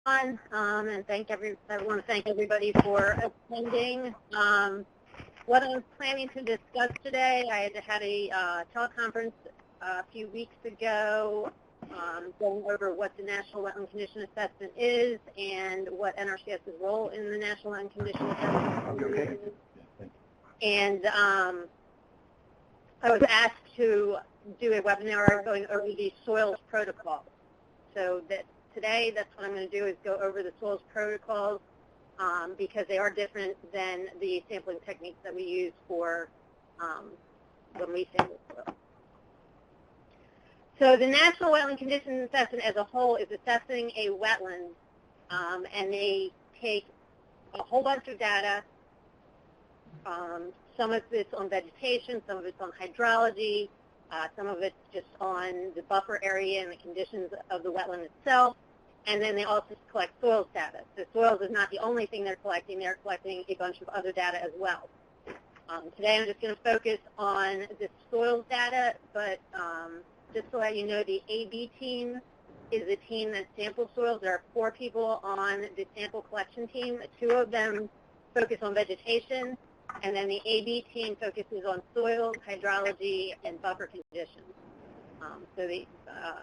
And I want to thank everybody for attending. What I was planning to discuss today, I had a teleconference a few weeks ago going over what the National Wetland Condition Assessment is and what NRCS's role in the National Wetland Condition Assessment is. And I was asked to do a webinar going over the soils protocol. So that today, that's what I'm going to do, is go over the soils protocols because they are different than the sampling techniques that we use for when we sample soil. So the National Wetland Condition Assessment as a whole is assessing a wetland, and they take a whole bunch of data. Some of it's on vegetation, some of it's on hydrology, some of it's just on the buffer area and the conditions of the wetland itself. And then they also collect soils data. So soils is not the only thing they're collecting a bunch of other data as well. Today I'm just going to focus on the soils data, but just to let you know, the AB team is a team that samples soils. There are 4 people on the sample collection team. 2 of them focus on vegetation, and then the AB team focuses on soils, hydrology, and buffer conditions. So the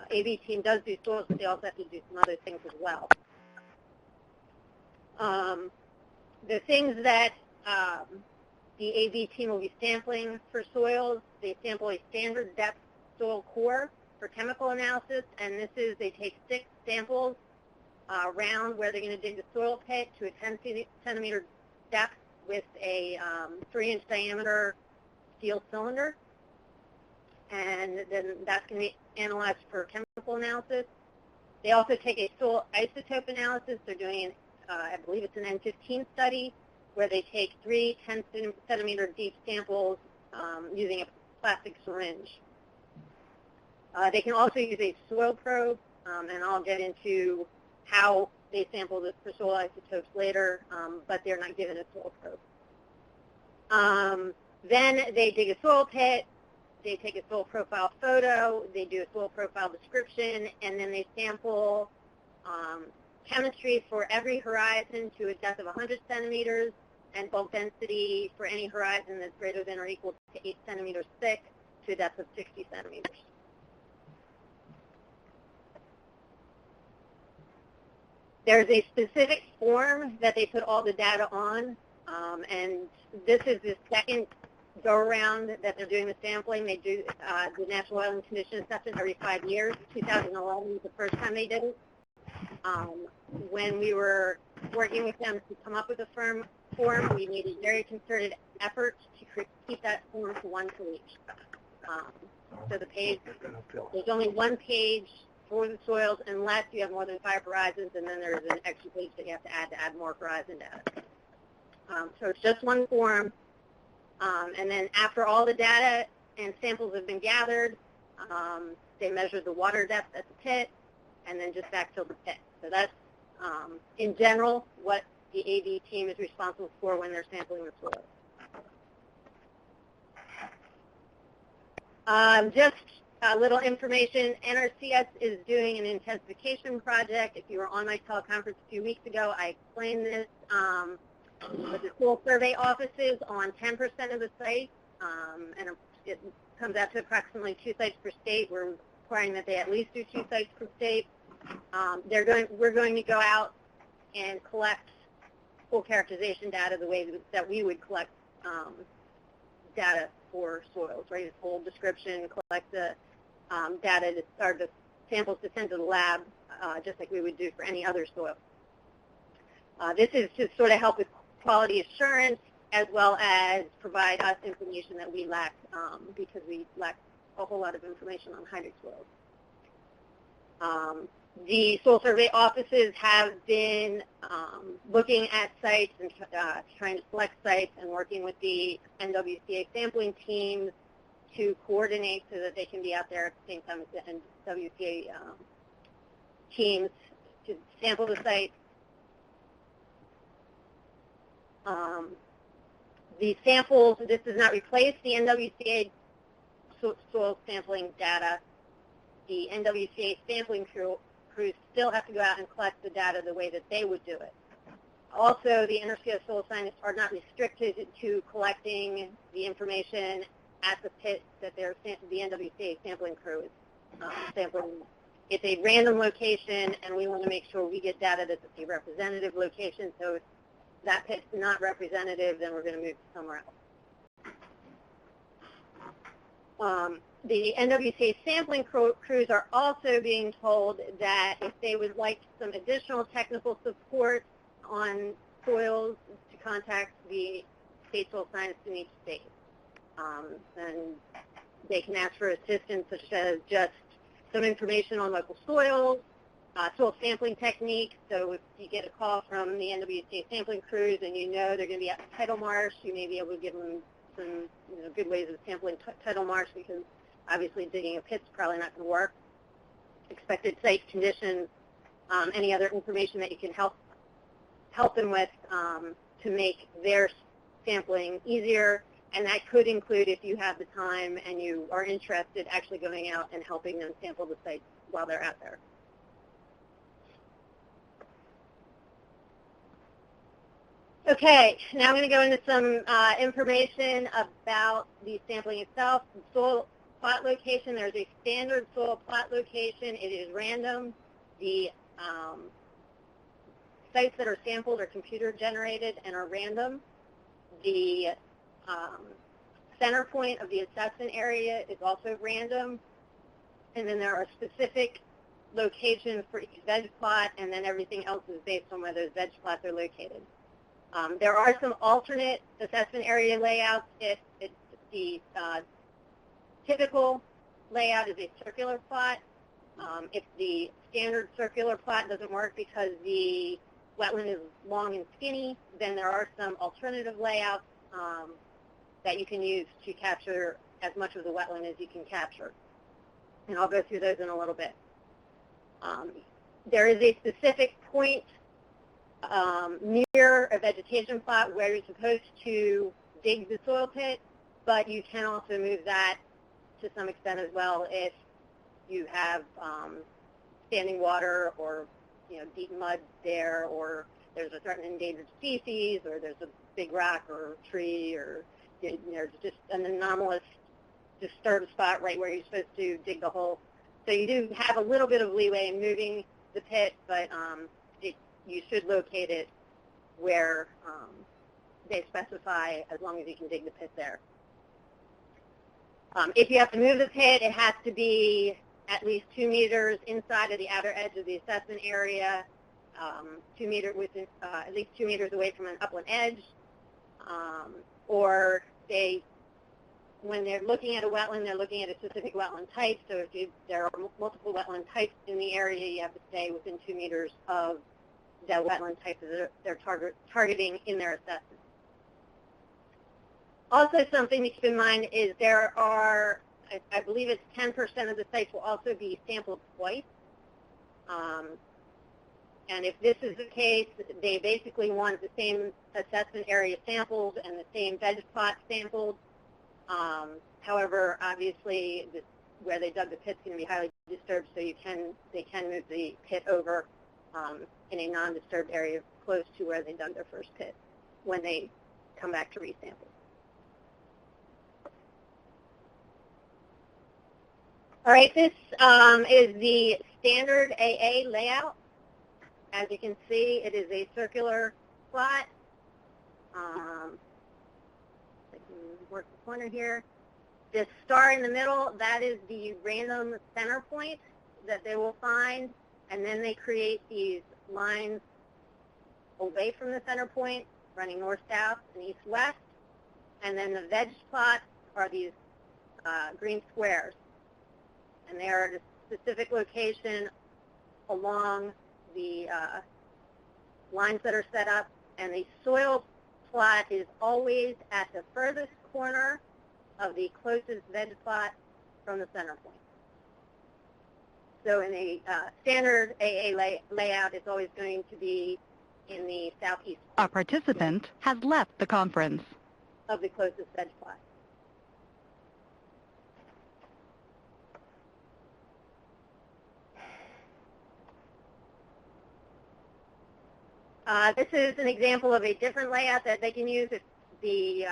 AB team does do soils, but they also have to do some other things as well. The things that the AB team will be sampling for soils, they sample a standard depth soil core for chemical analysis, and this is, they take 6 samples around where they're going to dig the soil pit to a 10 centimeter depth with a 3-inch diameter steel cylinder. And then that's going to be analyzed for chemical analysis. They also take a soil isotope analysis. They're doing, I believe it's an N15 study, where they take 3 10-centimeter deep samples using a plastic syringe. They can also use a soil probe, and I'll get into how they sample this for soil isotopes later, but they're not given a soil probe. Then they dig a soil pit. They take a soil profile photo, they do a soil profile description, and then they sample chemistry for every horizon to a depth of 100 centimeters and bulk density for any horizon that's greater than or equal to 8 centimeters thick to a depth of 60 centimeters. There's a specific form that they put all the data on, and this is the second go-around that they're doing the sampling. They do the National Wetland Condition Assessment every 5 years. 2011 was the first time they did it. When we were working with them to come up with a form, we made a very concerted effort to keep that form to 1 page. So the page, there's only 1 page for the soils unless you have more than 5 horizons, and then there's an extra page that you have to add more horizon data. So it's just 1 form. And then after all the data and samples have been gathered, they measure the water depth at the pit and then just backfill the pit. So that's, in general, what the AB team is responsible for when they're sampling the soil. Just a little information, NRCS is doing an intensification project. If you were on my teleconference a few weeks ago, I explained this. With the soil survey offices on 10% of the sites, and it comes out to approximately 2 sites per state. We're requiring that they at least do 2 sites per state. We're going to go out and collect full characterization data the way that we would collect data for soils, right? A full description, collect the data to start the samples to send to the lab, just like we would do for any other soil. This is to sort of help with quality assurance, as well as provide us information that we lack because we lack a whole lot of information on hydric soils. The soil survey offices have been looking at sites and trying to select sites and working with the NWCA sampling teams to coordinate so that they can be out there at the same time as the NWCA teams to sample the site. The samples, this does not replace the NWCA soil sampling data. The NWCA sampling crew crews still have to go out and collect the data the way that they would do it. Also, the NRCS soil scientists are not restricted to collecting the information at the pit that the NWCA sampling crew is sampling. It's a random location, and we want to make sure we get data that's a representative location. So if that pit's not representative, then we're going to move to somewhere else. The NWCA sampling crews are also being told that if they would like some additional technical support on soils, to contact the state soil scientist in each state. And they can ask for assistance, such as just some information on local soils, soil sampling techniques. So if you get a call from the NWCA sampling crews and you know they're going to be at tidal marsh, you may be able to give them some good ways of sampling tidal marsh, because obviously digging a pit's probably not going to work. Expected site conditions, any other information that you can help them with to make their sampling easier. And that could include, if you have the time and you are interested, actually going out and helping them sample the sites while they're out there. Okay, now I'm going to go into some information about the sampling itself. The soil plot location, there's a standard soil plot location. It is random. The sites that are sampled are computer generated and are random. The center point of the assessment area is also random, and then there are specific locations for each veg plot, and then everything else is based on where those veg plots are located. There are some alternate assessment area layouts if the typical layout is a circular plot. If the standard circular plot doesn't work because the wetland is long and skinny, then there are some alternative layouts that you can use to capture as much of the wetland as you can capture. And I'll go through those in a little bit. There is a specific point near a vegetation plot where you're supposed to dig the soil pit, but you can also move that to some extent as well if you have standing water or deep mud there, or there's a certain endangered species, or there's a big rock or tree, or there's just an anomalous disturbed spot right where you're supposed to dig the hole. So you do have a little bit of leeway in moving the pit, but you should locate it where they specify, as long as you can dig the pit there. If you have to move the pit, it has to be at least 2 meters inside of the outer edge of the assessment area, 2 meters within, at least 2 meters away from an upland edge, or when they're looking at a wetland, they're looking at a specific wetland type. So if there are multiple wetland types in the area, you have to stay within 2 meters of the wetland type that they're targeting in their assessment. Also, something to keep in mind is there are, I believe it's 10% of the sites will also be sampled twice. And if this is the case, they basically want the same assessment area sampled and the same veg plot sampled. However, obviously, where they dug the pit is going to be highly disturbed, so they can move the pit over in a non-disturbed area close to where they dug their first pit when they come back to resample. All right, this is the standard AA layout. As you can see, it is a circular plot. I can work the corner here. This star in the middle, that is the random center point that they will find, and then they create these lines away from the center point, running north-south and east-west, and then the veg plots are these green squares. And they are at a specific location along the lines that are set up, and the soil plot is always at the furthest corner of the closest veg plot from the center point. So in a standard AA layout, it's always going to be in the southeast. A participant has left the conference. Of the closest veg plot. This is an example of a different layout that they can use if the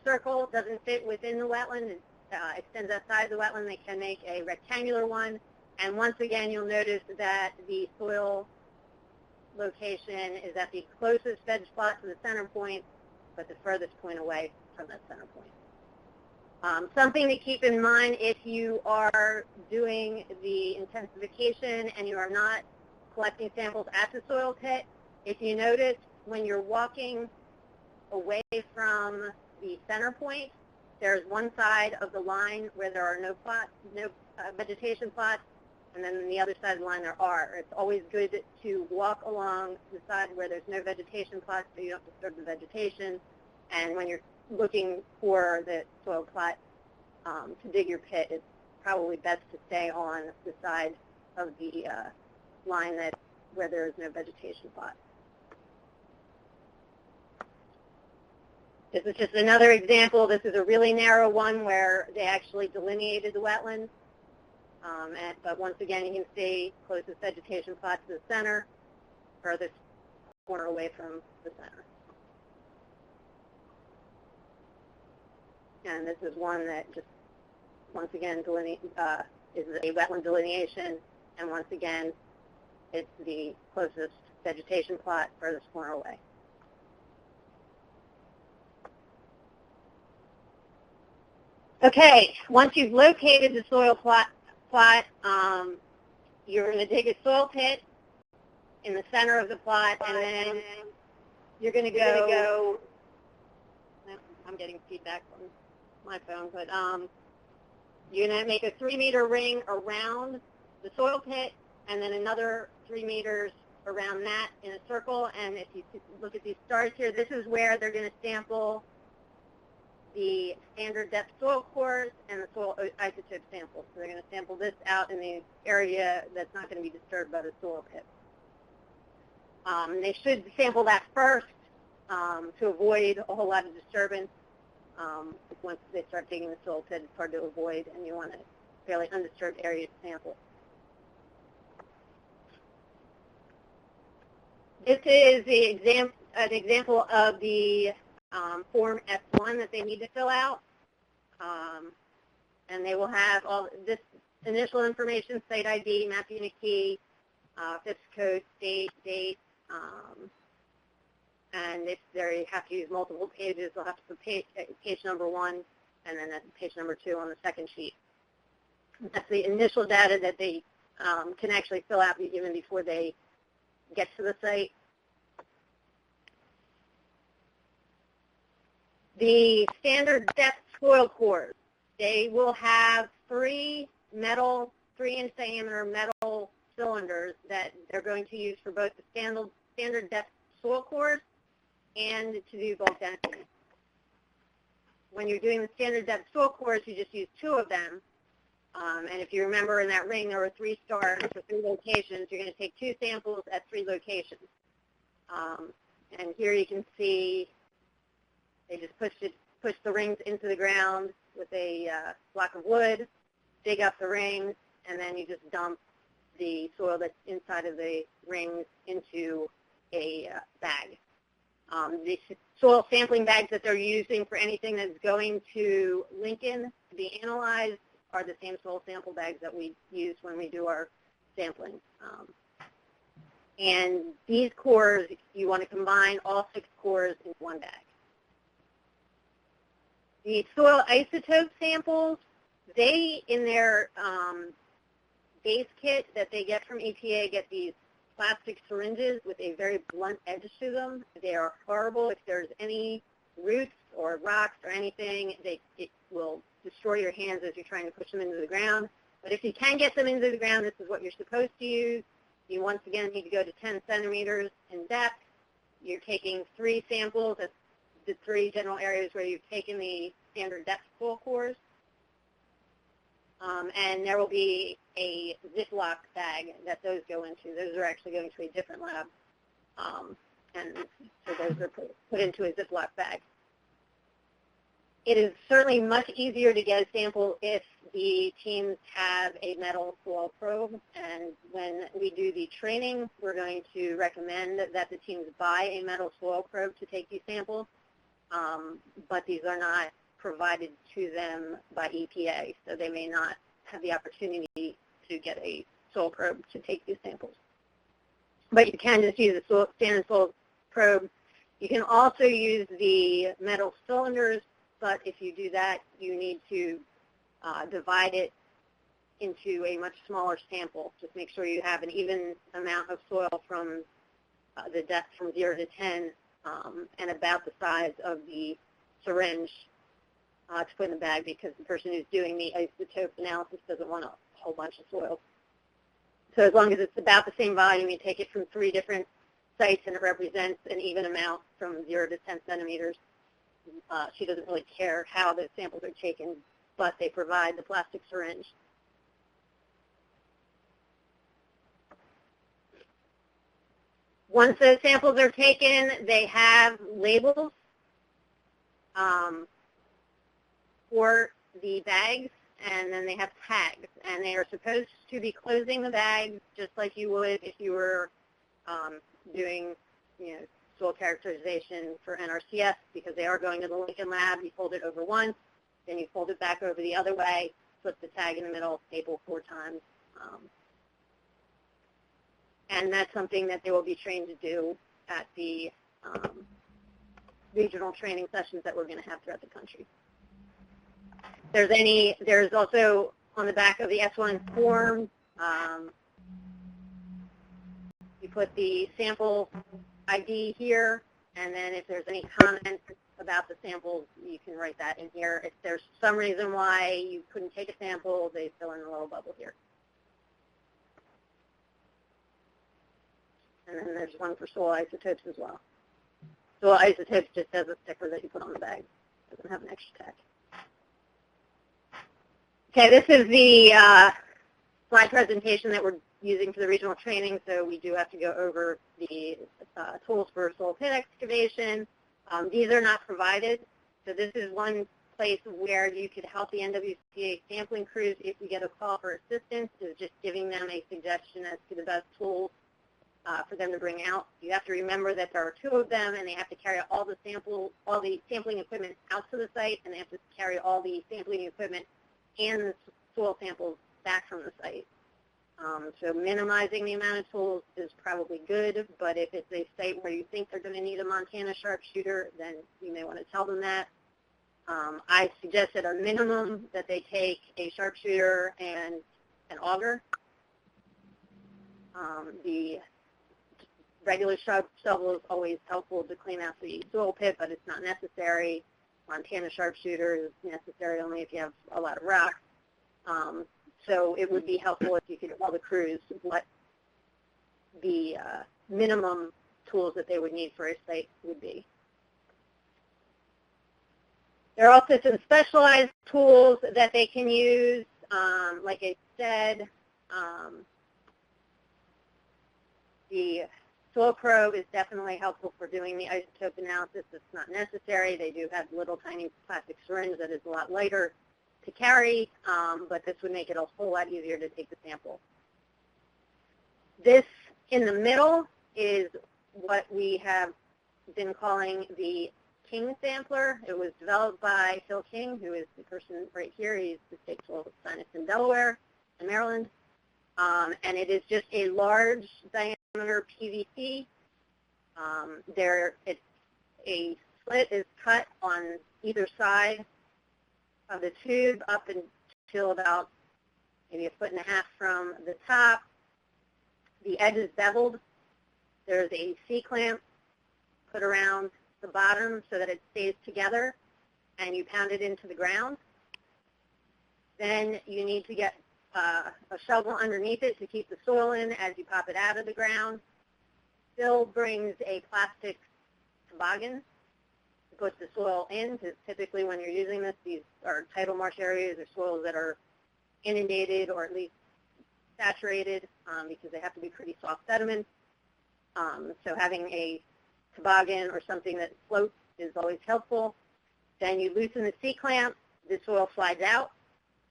circle doesn't fit within the wetland. It extends outside the wetland. They can make a rectangular one. And once again, you'll notice that the soil location is at the closest veg plot to the center point, but the furthest point away from that center point. Something to keep in mind if you are doing the intensification and you are not collecting samples at the soil pit, if you notice when you're walking away from the center point, there's one side of the line where there are no plots, no vegetation plots, and then on the other side of the line there are. It's always good to walk along the side where there's no vegetation plots so you don't disturb the vegetation. And when you're looking for the soil plot to dig your pit, it's probably best to stay on the side of the line where there is no vegetation plot. This is just another example. This is a really narrow one where they actually delineated the wetlands. But once again, you can see closest vegetation plot to the center, furthest corner away from the center. And this is one that just, once again, is a wetland delineation. And once again, it's the closest vegetation plot, furthest corner away. Okay, once you've located the soil plot, you're going to dig a soil pit in the center of the plot, and then you're going to go, I'm getting feedback from my phone, but you're going to make a 3-meter ring around the soil pit, and then another 3 meters around that in a circle. And if you look at these stars here, this is where they're going to sample the standard depth soil cores and the soil isotope samples. So they're going to sample this out in the area that's not going to be disturbed by the soil pit. They should sample that first to avoid a whole lot of disturbance. Once they start digging the soil pit, it's hard to avoid, and you want a fairly undisturbed area to sample. This is an example of the Form S1 that they need to fill out. And they will have all this initial information, site ID, map unit key, FIPS code, state, date, and if they have to use multiple pages, they'll have to put page number 1 and then page number 2 on the second sheet. That's the initial data that they can actually fill out even before they get to the site. The standard depth soil cores, they will have 3 3-inch diameter metal cylinders that they're going to use for both the standard depth soil cores and to do bulk density. When you're doing the standard depth soil cores, you just use 2 of them. And if you remember in that ring, there were 3 stars for 3 locations. You're going to take 2 samples at 3 locations. And here you can see they just push the rings into the ground with a block of wood, dig up the rings, and then you just dump the soil that's inside of the rings into a bag. The soil sampling bags that they're using for anything that's going to Lincoln to be analyzed are the same soil sample bags that we use when we do our sampling. And these cores, you want to combine all 6 cores in one bag. The soil isotope samples, they, in their base kit that they get from EPA, get these plastic syringes with a very blunt edge to them. They are horrible. If there's any roots or rocks or anything, it will destroy your hands as you're trying to push them into the ground. But if you can get them into the ground, this is what you're supposed to use. You once again need to go to 10 centimeters in depth. You're taking 3 samples at the 3 general areas where you've taken the standard depth soil cores. And there will be a Ziploc bag that those go into. Those are actually going to a different lab. And so those are put into a Ziploc bag. It is certainly much easier to get a sample if the teams have a metal soil probe, and when we do the training, we're going to recommend that the teams buy a metal soil probe to take these samples, but these are not provided to them by EPA, so they may not have the opportunity to get a soil probe to take these samples. But you can just use a standard soil probe. You can also use the metal cylinders, but if you do that, you need to divide it into a much smaller sample. Just make sure you have an even amount of soil from the depth from 0 to 10 and about the size of the syringe to put in the bag, because the person who's doing the isotope analysis doesn't want a whole bunch of soil. So as long as it's about the same volume, you take it from 3 different sites and it represents an even amount from 0 to 10 centimeters. She doesn't really care how the samples are taken, but they provide the plastic syringe. Once those samples are taken, they have labels for the bags, and then they have tags, and they are supposed to be closing the bags just like you would if you were doing, soil characterization for NRCS, because they are going to the Lincoln lab. You fold it over once, then you fold it back over the other way, flip the tag in the middle, staple 4 times. And that's something that they will be trained to do at the regional training sessions that we're going to have throughout the country. There's also on the back of the S1 form, you put the sample ID here, and then if there's any comments about the samples, you can write that in here. If there's some reason why you couldn't take a sample, they fill in a little bubble here. And then there's one for soil isotopes as well. Soil isotopes just has a sticker that you put on the bag. It doesn't have an extra tag. Okay, this is the slide presentation that we're using for the regional training, so we do have to go over the tools for soil pit excavation. These are not provided, so this is one place where you could help the NWCA sampling crews if you get a call for assistance, is just giving them a suggestion as to the best tools for them to bring out. You have to remember that there are 2 of them, and they have to carry all the sampling equipment out to the site, and they have to carry all the sampling equipment and the soil samples back from the site. So minimizing the amount of tools is probably good, but if it's a site where you think they're going to need a Montana sharpshooter, then you may want to tell them that. I suggest at a minimum that they take a sharpshooter and an auger. The regular shovel is always helpful to clean out the soil pit, but it's not necessary. Montana sharpshooter is necessary only if you have a lot of rock. So it would be helpful if you could tell the crews what the minimum tools that they would need for a site would be. There are also some specialized tools that they can use. Like I said, the soil probe is definitely helpful for doing the isotope analysis. It's not necessary. They do have little tiny plastic syringe that is a lot lighter to carry, but this would make it a whole lot easier to take the sample. This in the middle is what we have been calling the King sampler. It was developed by Phil King, who is the person right here. He's the state soil scientist in Delaware and Maryland. And it is just a large diameter PVC. A slit is cut on either side of the tube up until about maybe 1.5 feet from the top. The edge is beveled. There's a C-clamp put around the bottom so that it stays together, and you pound it into the ground. Then you need to get a shovel underneath it to keep the soil in as you pop it out of the ground. Phil brings a plastic toboggan to put the soil in, because typically when you're using this, these are tidal marsh areas or soils that are inundated or at least saturated because they have to be pretty soft sediments. So having a toboggan or something that floats is always helpful. Then you loosen the C-clamp, the soil slides out,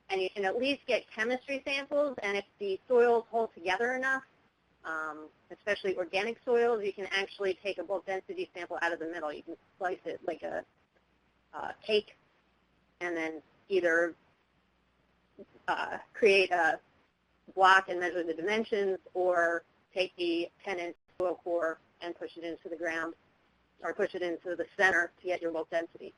and you can at least get chemistry samples, and if the soils hold together enough, especially organic soils, you can actually take a bulk density sample out of the middle. You can slice it like a cake, and then either create a block and measure the dimensions, or take the 10-inch soil core and push it into the ground, or push it into the center to get your bulk density.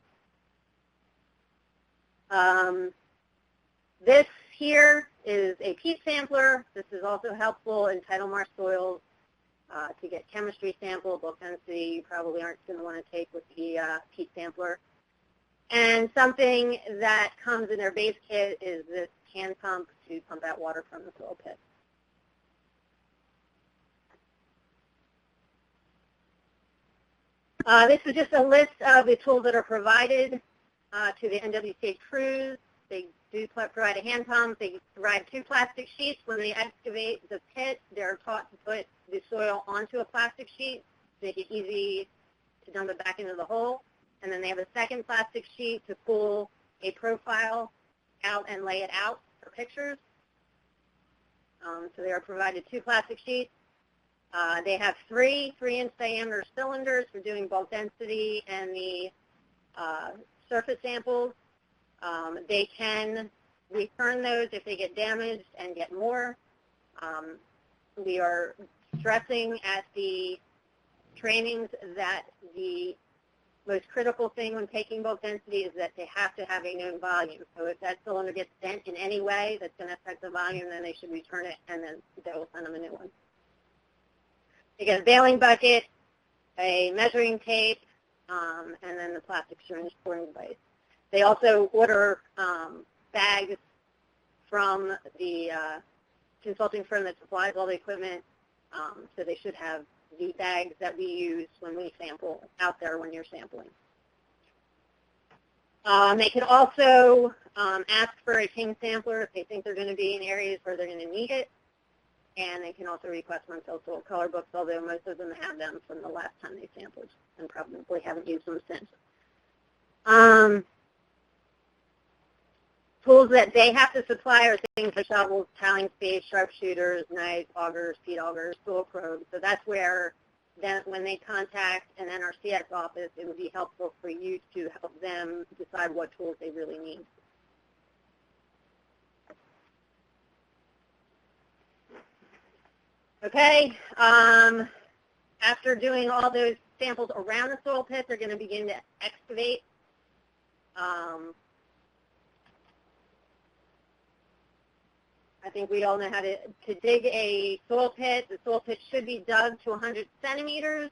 This here is a peat sampler. This is also helpful in tidal marsh soils to get chemistry sample. Bulk density you probably aren't going to want to take with the peat sampler. And something that comes in their base kit is this hand pump to pump out water from the soil pit. This is just a list of the tools that are provided to the NWCA crews. They do provide a hand pump. They provide 2 plastic sheets. When they excavate the pit, they're taught to put the soil onto a plastic sheet to make it easy to dump it back into the hole. And then they have a second plastic sheet to pull a profile out and lay it out for pictures. So they are provided 2 plastic sheets. They have 3 3-inch diameter cylinders for doing bulk density and the surface samples. They can return those if they get damaged and get more. We are stressing at the trainings that the most critical thing when taking bulk density is that they have to have a known volume. So if that cylinder gets bent in any way that's going to affect the volume, then they should return it, and then they will send them a new one. They get a bailing bucket, a measuring tape, and then the plastic syringe pouring device. They also order bags from the consulting firm that supplies all the equipment, so they should have the bags that we use when we sample out there when you're sampling. They can also ask for a ping sampler if they think they're going to be in areas where they're going to need it, and they can also request one-cell soil color books, although most of them have them from the last time they sampled and probably haven't used them since. Tools that they have to supply are things like shovels, tiling spades, sharpshooters, knives, augers, peat augers, soil probes. So that's where then when they contact an NRCS office, it would be helpful for you to help them decide what tools they really need. Okay, after doing all those samples around the soil pit, they're going to begin to excavate. I think we all know how to dig a soil pit. The soil pit should be dug to 100 centimeters,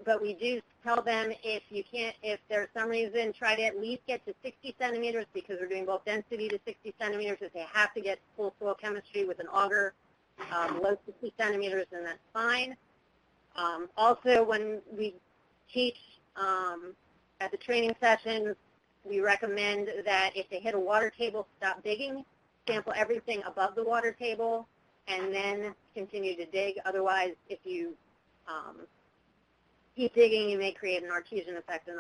but we do tell them if you can't, if there's some reason, try to at least get to 60 centimeters because we're doing bulk density to 60 centimeters. If they have to get full soil chemistry with an auger below 60 centimeters, then that's fine. Also, when we teach at the training sessions, we recommend that if they hit a water table, stop digging. Sample everything above the water table, and then continue to dig. Otherwise, if you keep digging, you may create an artesian effect, and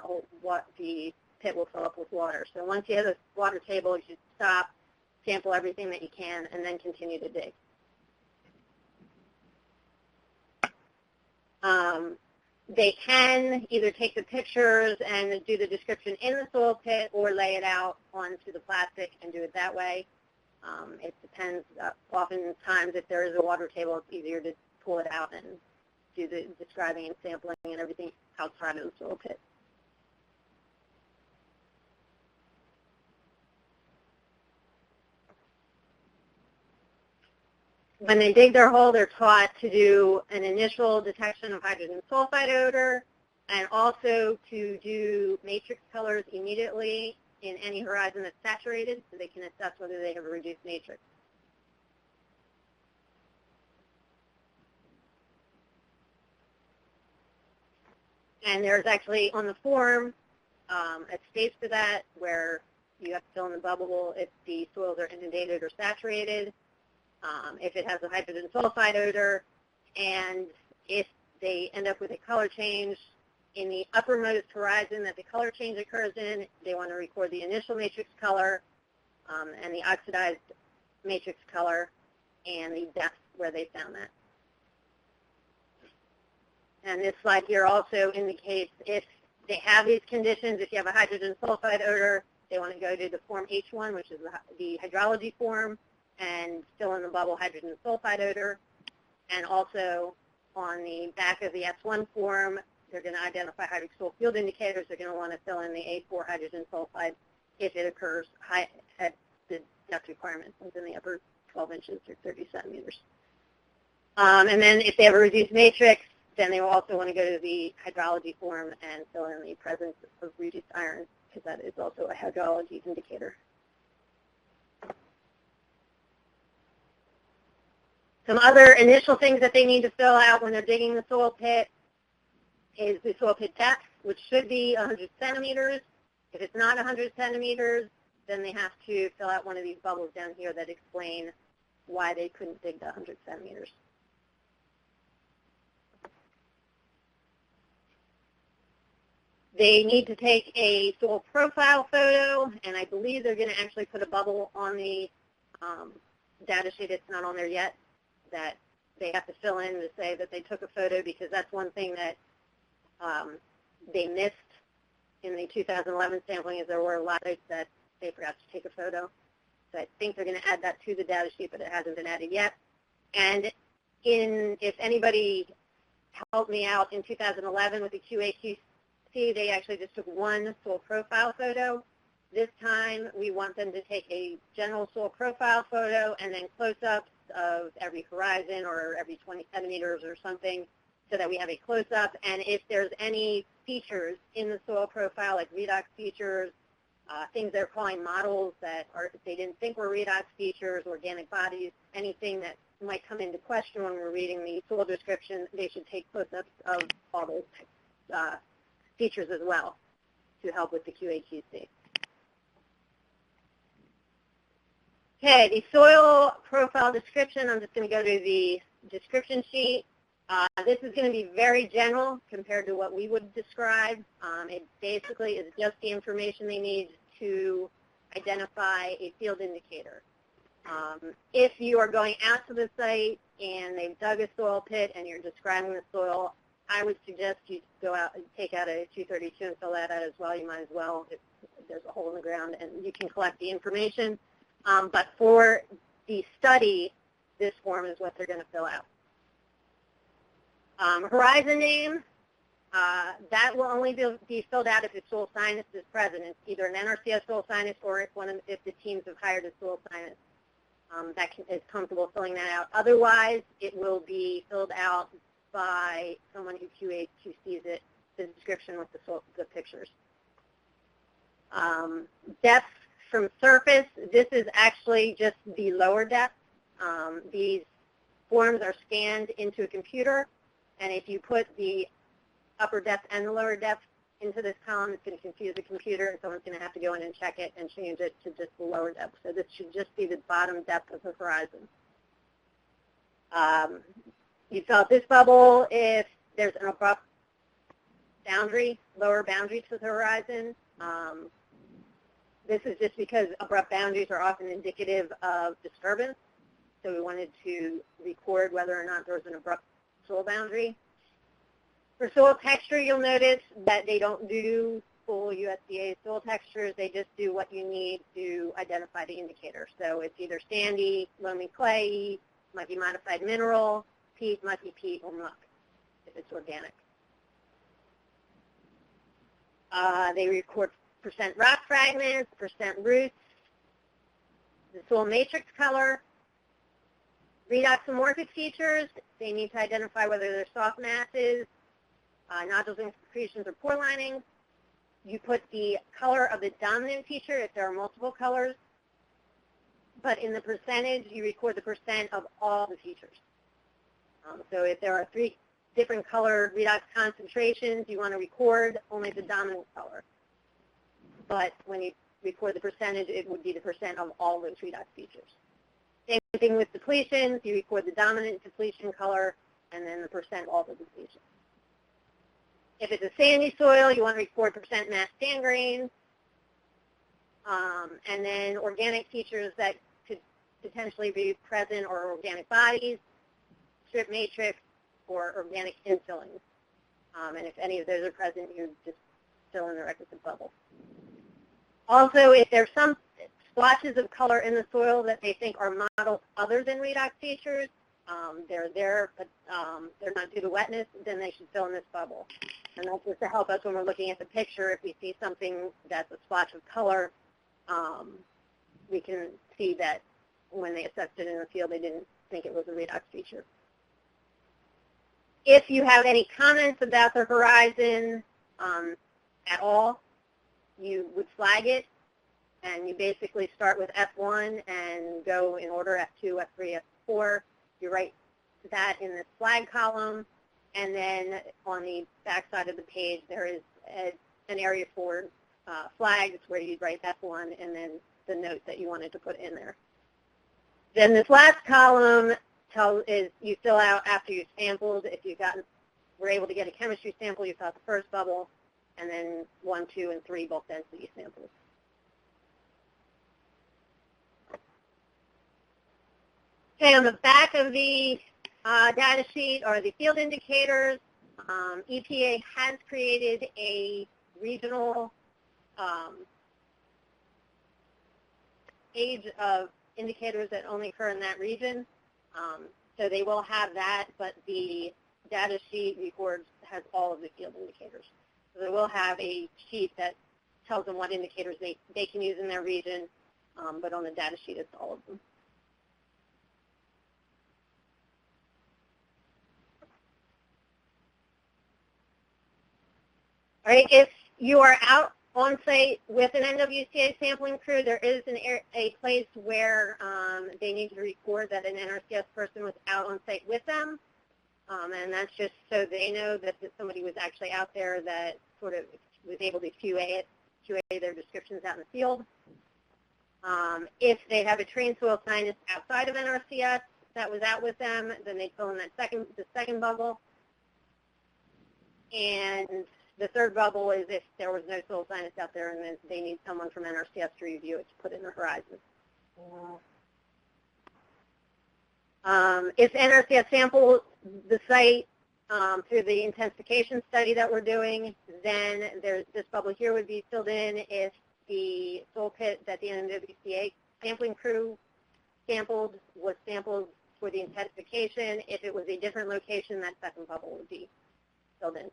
the pit will fill up with water. So once you hit a water table, you should stop, sample everything that you can, and then continue to dig. They can either take the pictures and do the description in the soil pit, or lay it out onto the plastic and do it that way. It depends. Oftentimes, if there is a water table, it's easier to pull it out and do the describing and sampling and everything outside of the soil pit. When they dig their hole, they're taught to do an initial detection of hydrogen sulfide odor, and also to do matrix colors immediately in any horizon that's saturated, so they can assess whether they have a reduced matrix. And there's actually on the form a space for that where you have to fill in the bubble if the soils are inundated or saturated, if it has a hydrogen sulfide odor, and if they end up with a color change in the uppermost horizon that the color change occurs in, they want to record the initial matrix color and the oxidized matrix color and the depth where they found that. And this slide here also indicates if they have these conditions, if you have a hydrogen sulfide odor, they want to go to the form H1, which is the hydrology form, and fill in the bubble hydrogen sulfide odor. And also on the back of the S1 form, they're going to identify hydric soil field indicators. They're going to want to fill in the A4 hydrogen sulfide if it occurs high at the depth requirement within the upper 12 inches or 30 centimeters. And then if they have a reduced matrix, then they will also want to go to the hydrology form and fill in the presence of reduced iron, because that is also a hydrology indicator. Some other initial things that they need to fill out when they're digging the soil pit is the soil pit depth, which should be 100 centimeters. If it's not 100 centimeters, then they have to fill out one of these bubbles down here that explain why they couldn't dig the 100 centimeters. They need to take a soil profile photo, and I believe they're going to actually put a bubble on the data sheet. It's not on there yet, that they have to fill in to say that they took a photo, because that's one thing that they missed in the 2011 sampling, is there were a lot of that they forgot to take a photo. So I think they're going to add that to the data sheet, but it hasn't been added yet. And if anybody helped me out in 2011 with the QA/QC, they actually just took one soil profile photo. This time, we want them to take a general soil profile photo and then close-ups of every horizon or every 20 centimeters or something, so that we have a close-up. And if there's any features in the soil profile, like redox features, things they're calling models that they didn't think were redox features, organic bodies, anything that might come into question when we're reading the soil description, they should take close-ups of all those features as well to help with the QA/QC. Okay, the soil profile description, I'm just going to go to the description sheet. This is going to be very general compared to what we would describe. It basically is just the information they need to identify a field indicator. If you are going out to the site and they've dug a soil pit and you're describing the soil, I would suggest you go out and take out a 232 and fill that out as well. You might as well, if there's a hole in the ground, and you can collect the information. But for the study, this form is what they're going to fill out. Horizon name, that will only be filled out if the soil scientist is present. It's either an NRCS soil scientist or if the teams have hired a soil scientist that is comfortable filling that out. Otherwise, it will be filled out by someone who QA/QCs it, the description with the pictures. Depth from surface, this is actually just the lower depth. These forms are scanned into a computer, and if you put the upper depth and the lower depth into this column, it's going to confuse the computer, and someone's going to have to go in and check it and change it to just the lower depth. So this should just be the bottom depth of the horizon. You fill out this bubble if there's an abrupt boundary, lower boundary to the horizon. This is just because abrupt boundaries are often indicative of disturbance. So we wanted to record whether or not there was an abrupt soil boundary. For soil texture, you'll notice that they don't do full USDA soil textures. They just do what you need to identify the indicator. So it's either sandy, loamy clay, might be modified mineral, peat, mucky peat, or muck, if it's organic. They record percent rock fragments, percent roots, the soil matrix color, redoxomorphic features. They need to identify whether they're soft masses, nodules and secretions, or pore linings. You put the color of the dominant feature if there are multiple colors, but in the percentage, you record the percent of all the features. So if there are 3 different color redox concentrations, you want to record only the dominant color. But when you record the percentage, it would be the percent of all those redox features. Same thing with depletions. You record the dominant depletion color and then the percent of all the depletion. If it's a sandy soil, you want to record percent mass sand grains. And then organic features that could potentially be present or organic bodies, strip matrix, or organic infilling. And if any of those are present, you just fill in the requisite bubble. Also, if there's some splotches of color in the soil that they think are models other than redox features, they're there, but they're not due to wetness, then they should fill in this bubble. And that's just to help us when we're looking at the picture. If we see something that's a splotch of color, we can see that when they assessed it in the field, they didn't think it was a redox feature. If you have any comments about the horizon at all, you would flag it, and you basically start with F1 and go in order F2, F3, F4. You write that in the flag column, and then on the back side of the page there is an area for flags where you write F1 and then the note that you wanted to put in there. Then this last column is you fill out after you sampled. If you were able to get a chemistry sample, you fill out the first bubble, and then 1, 2, and 3 bulk density samples. Okay, on the back of the data sheet are the field indicators. EPA has created a regional age of indicators that only occur in that region. So they will have that, but the data sheet has all of the field indicators. So they will have a sheet that tells them what indicators they can use in their region, but on the data sheet it's all of them. All right, if you are out on site with an NWCA sampling crew, there is a place where they need to record that an NRCS person was out on site with them, and that's just so they know that somebody was actually out there that sort of was able to QA their descriptions out in the field. If they have a trained soil scientist outside of NRCS that was out with them, then they fill in that the second bubble. And the third bubble is if there was no soil scientist out there and then they need someone from NRCS to review it to put in the horizon. If NRCS samples the site through the intensification study that we're doing, then this bubble here would be filled in if the soil pit that the NWCA sampling crew sampled was sampled for the intensification. If it was a different location, that second bubble would be filled in.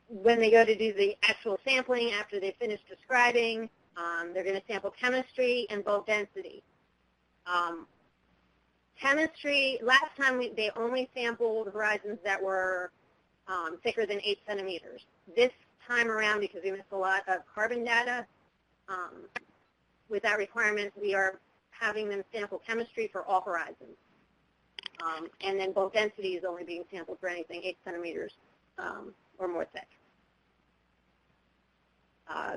When they go to do the actual sampling, after they finish describing, they're going to sample chemistry and bulk density. Chemistry, last time they only sampled horizons that were thicker than 8 centimeters. This time around, because we missed a lot of carbon data, with that requirement, we are having them sample chemistry for all horizons. And then bulk density is only being sampled for anything 8 centimeters or more thick.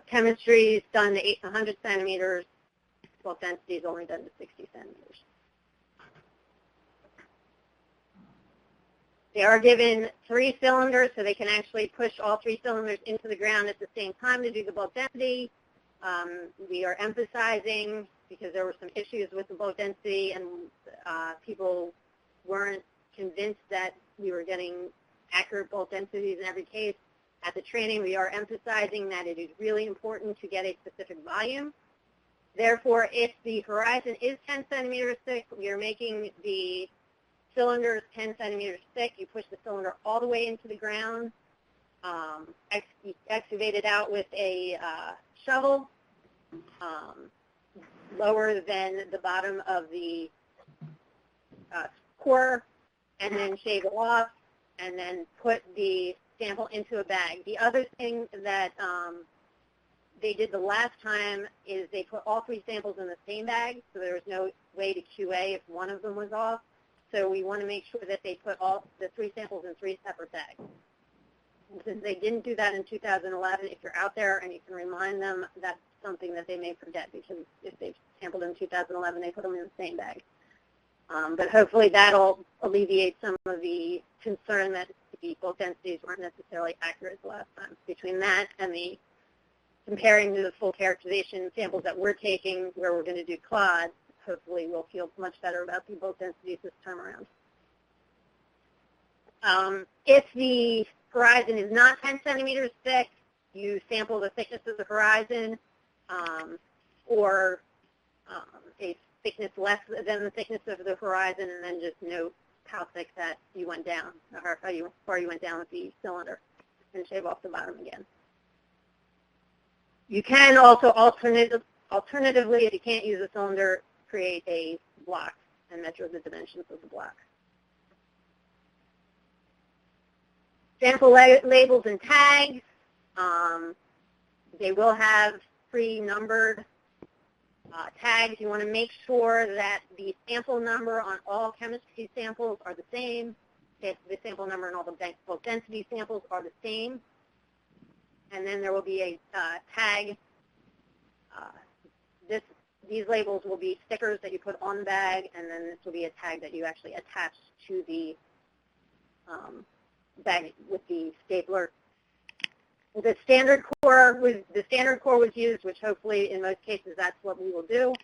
Chemistry is done to 100 centimeters. Bulk density is only done to 60 centimeters. They are given 3 cylinders, so they can actually push all 3 cylinders into the ground at the same time to do the bulk density. We are emphasizing, because there were some issues with the bulk density and people weren't convinced that we were getting accurate bulk densities in every case. At the training, we are emphasizing that it is really important to get a specific volume. Therefore, if the horizon is 10 centimeters thick, we are making the cylinders 10 centimeters thick. You push the cylinder all the way into the ground, excavate it out with a shovel, lower than the bottom of the core, and then shave it off, and then put the sample into a bag. The other thing that they did the last time is they put all 3 samples in the same bag, so there was no way to QA if one of them was off. So we want to make sure that they put all the 3 samples in 3 separate bags. And since they didn't do that in 2011, if you're out there and you can remind them, that's something that they may forget, because if they sampled in 2011, they put them in the same bag. But hopefully that'll alleviate some of the concern that the bulk densities weren't necessarily accurate the last time. Between that and the comparing to the full characterization samples that we're taking where we're going to do clods, hopefully we'll feel much better about the bulk densities this time around. If the horizon is not 10 centimeters thick, you sample the thickness of the horizon or a thickness less than the thickness of the horizon, and then just note how thick that you went down, or how far you went down with the cylinder, and shave off the bottom again. You can also alternatively, if you can't use a cylinder, create a block and measure the dimensions of the block. Sample labels and tags. They will have pre-numbered tags. You want to make sure that the sample number on all chemistry samples are the same. If the sample number on all the bulk density samples are the same. And then there will be a tag. These labels will be stickers that you put on the bag, and then this will be a tag that you actually attach to the bag with the stapler. The standard core was used, which hopefully in most cases that's what we will do.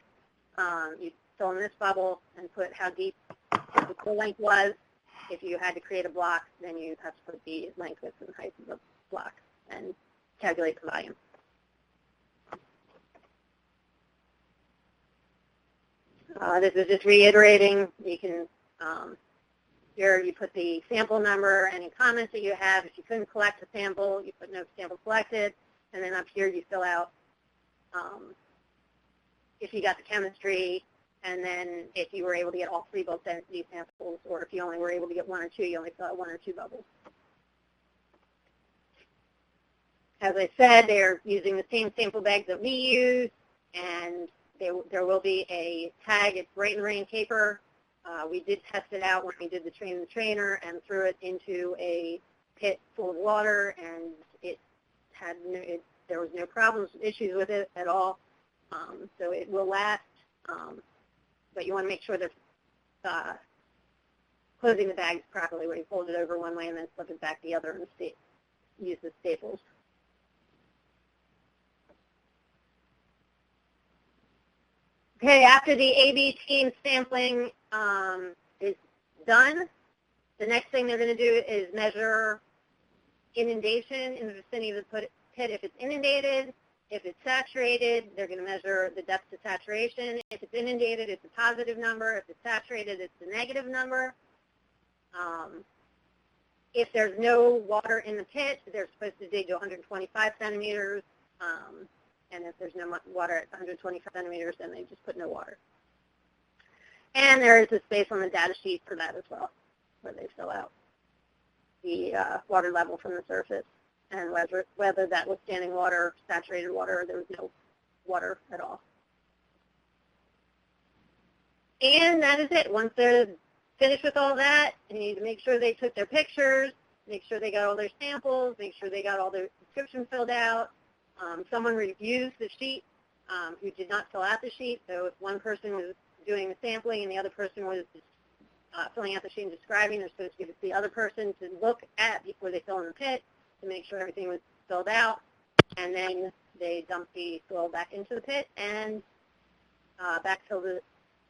You fill in this bubble and put how deep the core length was. If you had to create a block, then you have to put the length, width, and height of the block and calculate the volume. This is just reiterating. You can here you put the sample number, any comments that you have. If you couldn't collect a sample, you put no sample collected, and then up here you fill out if you got the chemistry, and then if you were able to get all 3 bulk density samples, or if you only were able to get 1 or 2, you only fill out 1 or 2 bubbles. As I said, they're using the same sample bags that we use, and there will be a tag. It's Bright and Rain paper. We did test it out when we did the train the trainer and threw it into a pit full of water, and there was no problems, issues with it at all. So it will last, but you want to make sure that closing the bags properly, where you fold it over one way and then flip it back the other and use the staples. Okay, after the AB team sampling is done, the next thing they're going to do is measure inundation in the vicinity of the pit. If it's inundated, if it's saturated, they're going to measure the depth to saturation. If it's inundated, it's a positive number. If it's saturated, it's a negative number. If there's no water in the pit, they're supposed to dig to 125 centimeters. And if there's no water at 125 centimeters, then they just put no water. And there is a space on the data sheet for that as well, where they fill out the water level from the surface and whether that was standing water, saturated water, or there was no water at all. And that is it. Once they're finished with all that, you need to make sure they took their pictures, make sure they got all their samples, make sure they got all their description filled out. Someone reviews the sheet who did not fill out the sheet. So if one person was doing the sampling and the other person was filling out the sheet and describing, they're supposed to give it to the other person to look at before they fill in the pit to make sure everything was filled out. And then they dump the soil back into the pit and backfill the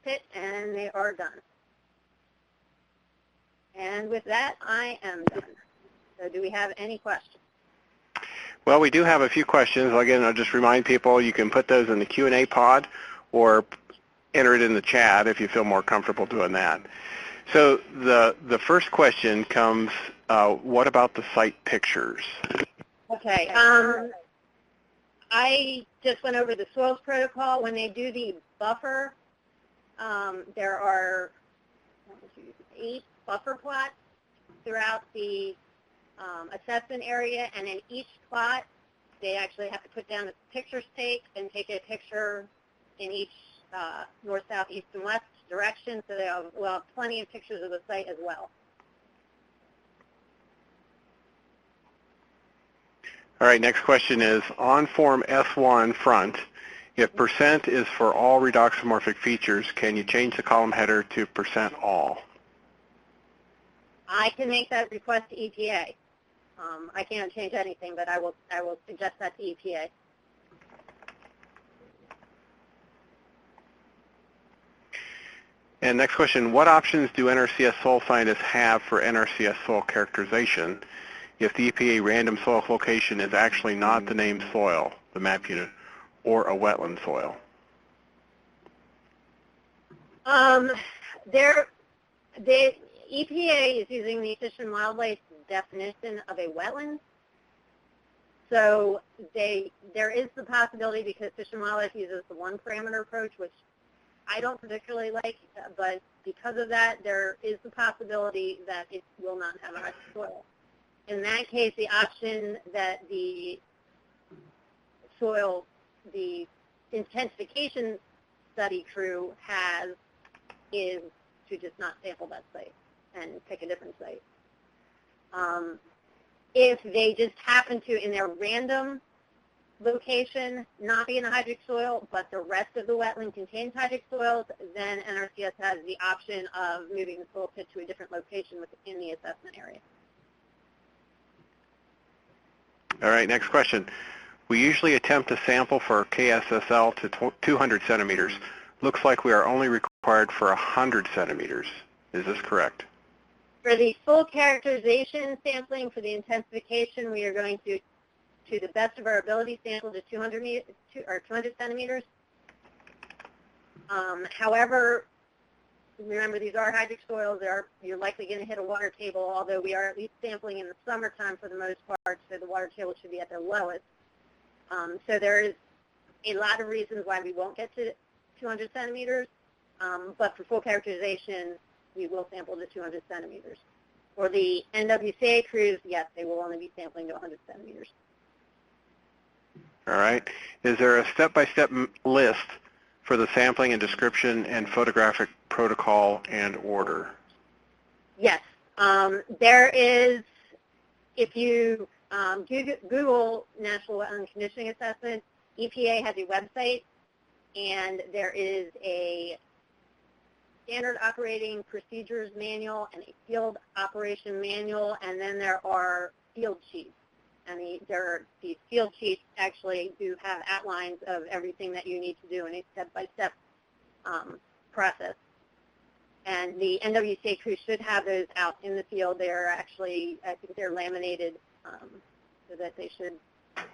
pit, and they are done. And with that, I am done. So do we have any questions? Well, we do have a few questions. Again, I'll just remind people you can put those in the Q&A pod or enter it in the chat if you feel more comfortable doing that. So the first question comes, what about the site pictures? Okay. I just went over the soils protocol. When they do the buffer, there are 8 buffer plots throughout the assessment area, and in each plot they actually have to put down a picture stake and take a picture in each north, south, east, and west direction, so they have plenty of pictures of the site as well. All right, next question is, on Form S1 front, If percent is for all redoxomorphic features, can you change the column header to percent all? I can make that request to EPA. I can't change anything, but I will suggest that to EPA. And next question, what options do NRCS soil scientists have for NRCS soil characterization if the EPA random soil location is actually not the named soil, the map unit, or a wetland soil? The EPA is using the Fish and Wildlife definition of a wetland. So there is the possibility, because Fish and Wildlife uses the one parameter approach, which I don't particularly like, but because of that, there is the possibility that it will not have a hard soil. In that case, the option that the intensification study crew has is to just not sample that site and pick a different site. If they just happen to, in their random location, not be in a hydric soil, but the rest of the wetland contains hydric soils, then NRCS has the option of moving the soil pit to a different location within the assessment area. All right, next question. We usually attempt to sample for KSSL to 200 centimeters. Looks like we are only required for 100 centimeters. Is this correct? For the full characterization sampling for the intensification, we are going to the best of our ability, sample to 200 centimeters. However, remember, these are hydric soils. You're likely going to hit a water table, although we are at least sampling in the summertime for the most part, so the water table should be at their lowest. So there is a lot of reasons why we won't get to 200 centimeters, but for full characterization, we will sample to 200 centimeters. For the NWCA crews, yes, they will only be sampling to 100 centimeters. All right. Is there a step-by-step list for the sampling and description and photographic protocol and order? Yes. There is, if you Google National Wetland Condition Assessment, EPA has a website, and there is a standard operating procedures manual and a field operation manual, and then there are field sheets. And these field sheets actually do have outlines of everything that you need to do in a step-by-step process. And the NWCA crew should have those out in the field. They're actually, I think they're laminated so that they should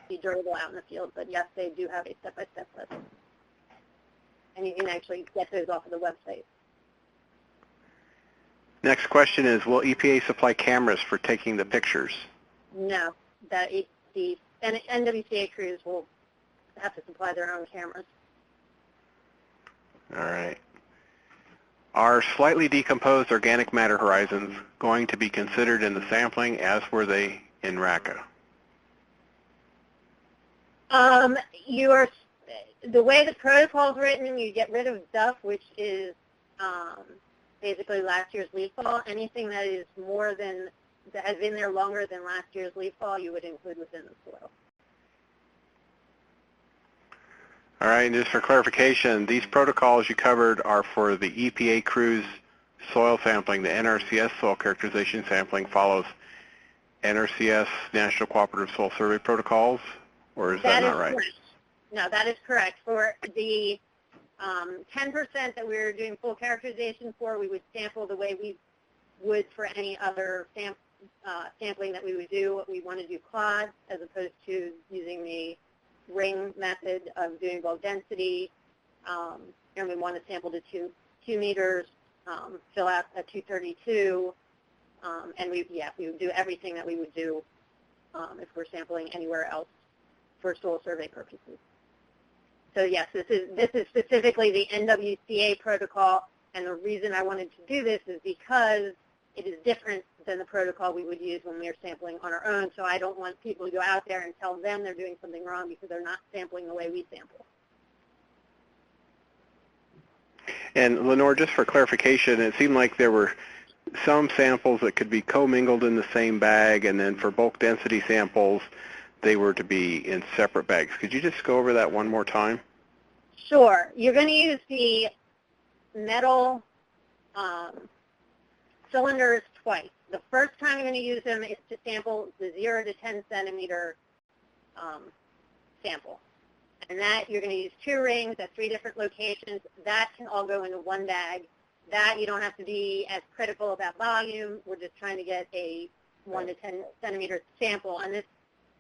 be durable out in the field. But yes, they do have a step-by-step list. And you can actually get those off of the website. Next question is, will EPA supply cameras for taking the pictures? No. The NWCA crews will have to supply their own cameras. All right. Are slightly decomposed organic matter horizons going to be considered in the sampling, as were they in RACA? The way the protocol is written, you get rid of duff, which is basically last year's leaf fall. Anything that is that has been there longer than last year's leaf fall, you would include within the soil. All right, and just for clarification, these protocols you covered are for the EPA crew's soil sampling. The NRCS soil characterization sampling follows NRCS National Cooperative Soil Survey protocols, or is that not right? Correct. No, that is correct. For the 10% that we're doing full characterization for, we would sample the way we would for any other sampling that we would do. We want to do clods as opposed to using the ring method of doing bulk density, and we want to sample to 2 meters, fill out at 232, and we would do everything that we would do if we're sampling anywhere else for soil survey purposes. So yes, this is specifically the NWCA protocol, and the reason I wanted to do this is because it is different than the protocol we would use when we are sampling on our own, so I don't want people to go out there and tell them they're doing something wrong because they're not sampling the way we sample. And Lenore, just for clarification, it seemed like there were some samples that could be commingled in the same bag, and then for bulk density samples, they were to be in separate bags. Could you just go over that one more time? Sure. You're going to use the metal cylinders twice. The first time you're going to use them is to sample the 0 to 10 centimeter sample. And that you're going to use 2 rings at 3 different locations. That can all go into one bag. That you don't have to be as critical about volume. We're just trying to get a 1 to 10 centimeter sample. And this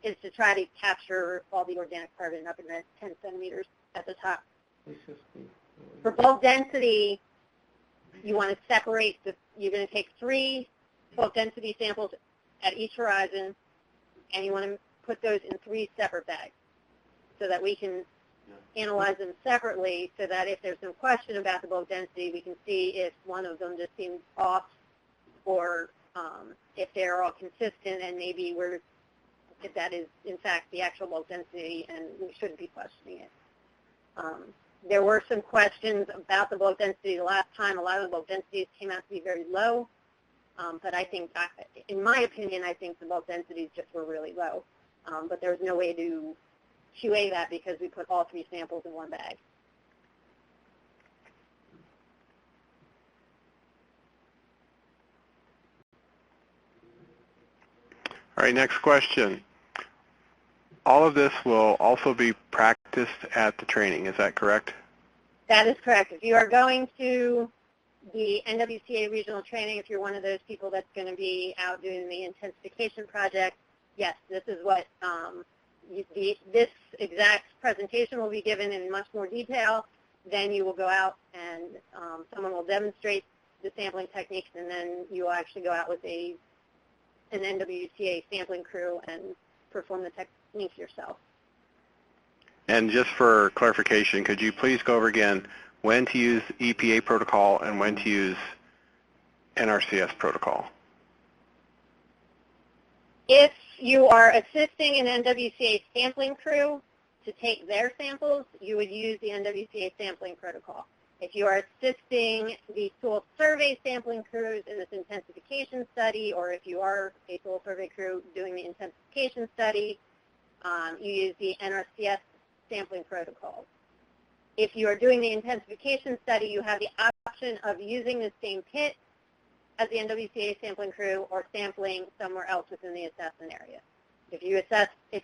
is to try to capture all the organic carbon up in the 10 centimeters at the top. For bulk density, you want to separate, you're going to take 3 bulk density samples at each horizon, and you want to put those in 3 separate bags so that we can analyze them separately, so that if there's some question about the bulk density, we can see if one of them just seems off, or if they're all consistent, and maybe if that is in fact the actual bulk density, and we shouldn't be questioning it. There were some questions about the bulk density the last time. A lot of the bulk densities came out to be very low, but I think, in my opinion, I think the bulk densities just were really low. But there was no way to QA that because we put all 3 samples in one bag. All right, next question. All of this will also be practiced at the training, is that correct? That is correct. If you are going to the NWCA regional training, if you're one of those people that's going to be out doing the intensification project, yes, this is what this exact presentation will be given in much more detail. Then you will go out and someone will demonstrate the sampling techniques, and then you will actually go out with an NWCA sampling crew and perform the techniques yourself. And just for clarification, could you please go over again when to use EPA protocol and when to use NRCS protocol? If you are assisting an NWCA sampling crew to take their samples, you would use the NWCA sampling protocol. If you are assisting the soil survey sampling crews in this intensification study, or if you are a soil survey crew doing the intensification study, you use the NRCS sampling protocol. If you are doing the intensification study, you have the option of using the same pit as the NWCA sampling crew or sampling somewhere else within the assessment area. If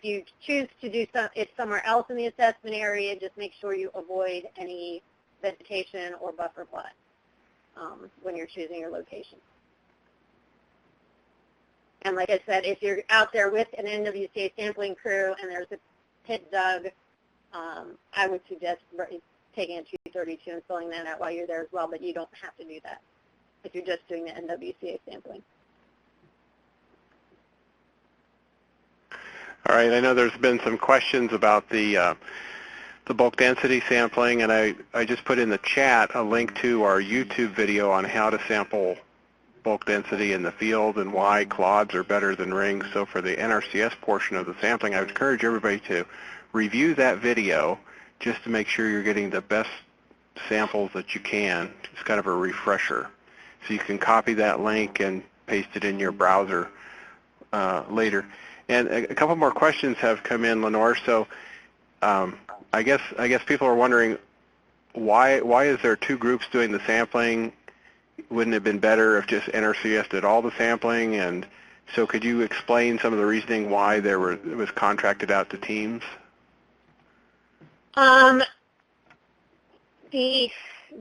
you choose to do it somewhere else in the assessment area, just make sure you avoid any vegetation or buffer plot when you're choosing your location. And like I said, if you're out there with an NWCA sampling crew and there's a pit dug, I would suggest taking a 232 and filling that out while you're there as well, but you don't have to do that if you're just doing the NWCA sampling. All right, I know there's been some questions about the bulk density sampling, and I just put in the chat a link to our YouTube video on how to sample bulk density in the field and why clods are better than rings. So for the NRCS portion of the sampling, I would encourage everybody to review that video just to make sure you're getting the best samples that you can. It's kind of a refresher. So you can copy that link and paste it in your browser later. And a couple more questions have come in, Lenore. So I guess people are wondering why is there 2 groups doing the sampling? Wouldn't it have been better if just NRCS did all the sampling? And so could you explain some of the reasoning why it was contracted out to teams? The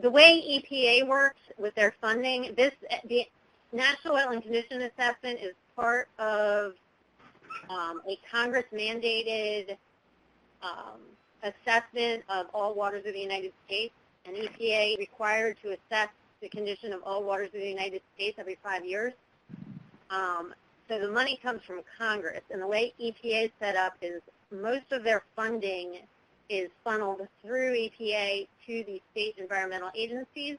way EPA works with their funding, the National Wetland Condition Assessment is part of a Congress-mandated assessment of all waters of the United States, and EPA required to assess the condition of all waters of the United States every 5 years. So the money comes from Congress, and the way EPA is set up is most of their funding is funneled through EPA to the state environmental agencies,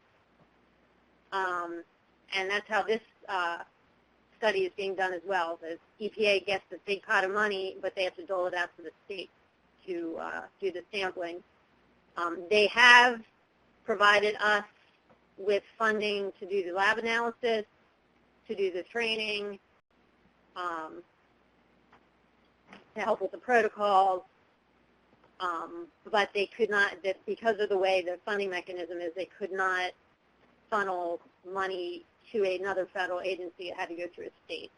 and that's how this study is being done as well. The EPA gets a big pot of money, but they have to dole it out to the state to do the sampling. They have provided us with funding to do the lab analysis, to do the training, to help with the protocols, but they could not, because of the way the funding mechanism is, they could not funnel money to another federal agency. It had to go through a state.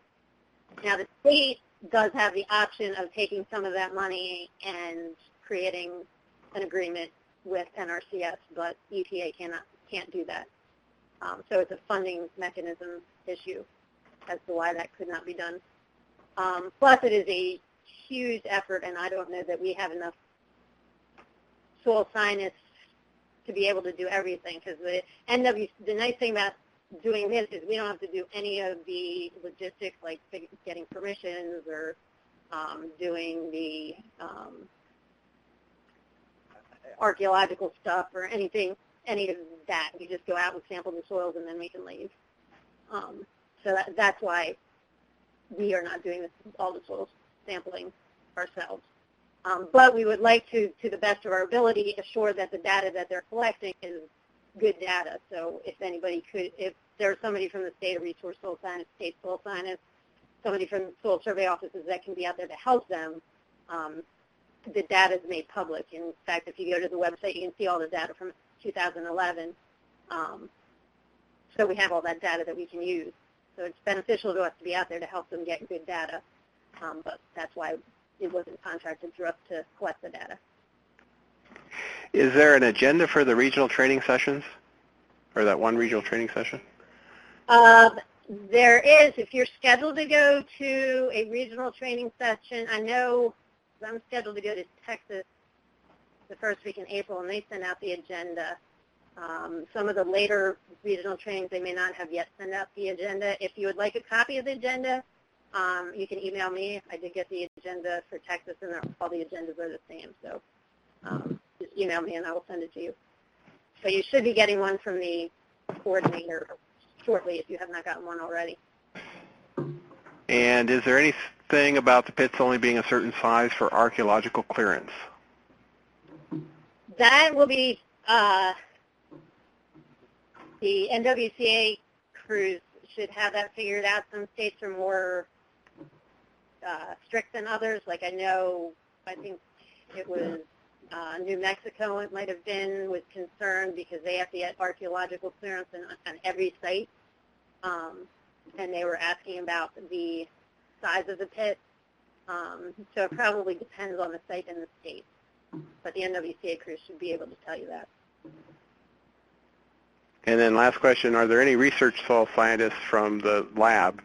Now, the state does have the option of taking some of that money and creating an agreement with NRCS, but EPA can't do that. So it's a funding mechanism issue as to why that could not be done. Plus, it is a huge effort, and I don't know that we have enough soil scientists to be able to do everything, because the nice thing about doing this is we don't have to do any of the logistics, like getting permissions or doing the archaeological stuff or any of that. We just go out and sample the soils and then we can leave. So that's why we are not doing all the soil sampling ourselves. But we would like to the best of our ability, assure that the data that they're collecting is good data. So if there's somebody from the state resource soil science, state soil science, somebody from soil survey offices that can be out there to help them, the data is made public. In fact, if you go to the website, you can see all the data from 2011. So we have all that data that we can use. So it's beneficial to us to be out there to help them get good data. But that's why it wasn't contracted through us to collect the data. Is there an agenda for the regional training sessions, or that one regional training session? There is. If you're scheduled to go to a regional training session, I know I'm scheduled to go to Texas the first week in April, and they send out the agenda. Some of the later regional trainings, they may not have yet sent out the agenda. If you would like a copy of the agenda, you can email me. I did get the agenda for Texas, and all the agendas are the same. So just email me, and I will send it to you. So you should be getting one from the coordinator shortly if you have not gotten one already. And is there anything about the pits only being a certain size for archaeological clearance? That will be the NWCA crews should have that figured out. Some states are more strict than others. Like I think it was New Mexico, it might have been, was concerned because they have to get archaeological clearance on every site. And they were asking about the size of the pit. So it probably depends on the site and the state. But the NWCA crews should be able to tell you that. And then last question, are there any research soil scientists from the lab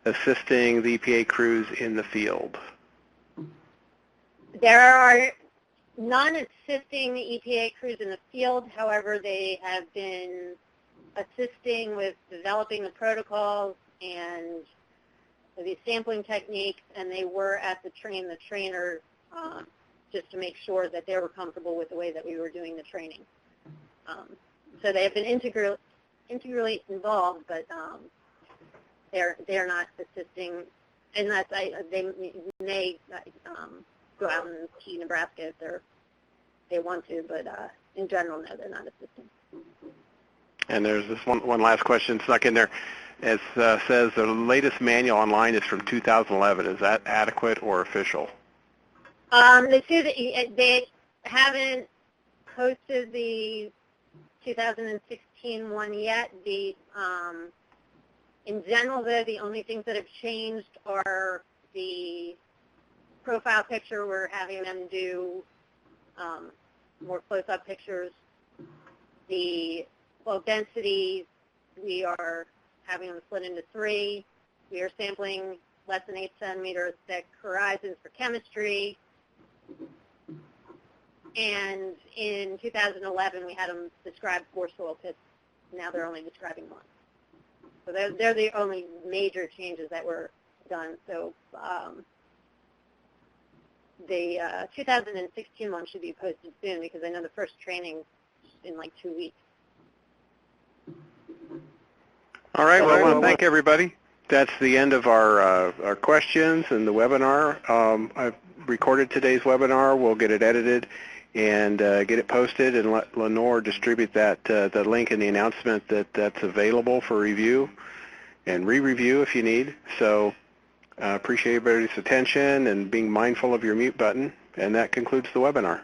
assisting the EPA crews in the field? There are none assisting the EPA crews in the field. However, they have been assisting with developing the protocols and the sampling techniques, and they were at the trainer just to make sure that they were comfortable with the way that we were doing the training. So they have been integrally involved, but they're not assisting unless they may go out and see Nebraska if they want to, but in general, no, they're not assisting. And there's this one last question snuck in there. It says the latest manual online is from 2011. Is that adequate or official? They haven't posted the 2016 one yet. In general, though, the only things that have changed are the profile picture. We're having them do more close-up pictures. The density, we are having them split into 3. We are sampling less than 8 centimeters thick horizons for chemistry. And in 2011, we had them describe 4 soil pits. Now they're only describing 1. So they're the only major changes that were done. So the 2016 one should be posted soon because I know the first training is in like 2 weeks. All right. Well, I want to thank everybody. That's the end of our questions and the webinar. I've recorded today's webinar. We'll get it edited and get it posted and let Lenore distribute that the link in the announcement that's available for review and re-review if you need. So appreciate everybody's attention and being mindful of your mute button. And that concludes the webinar.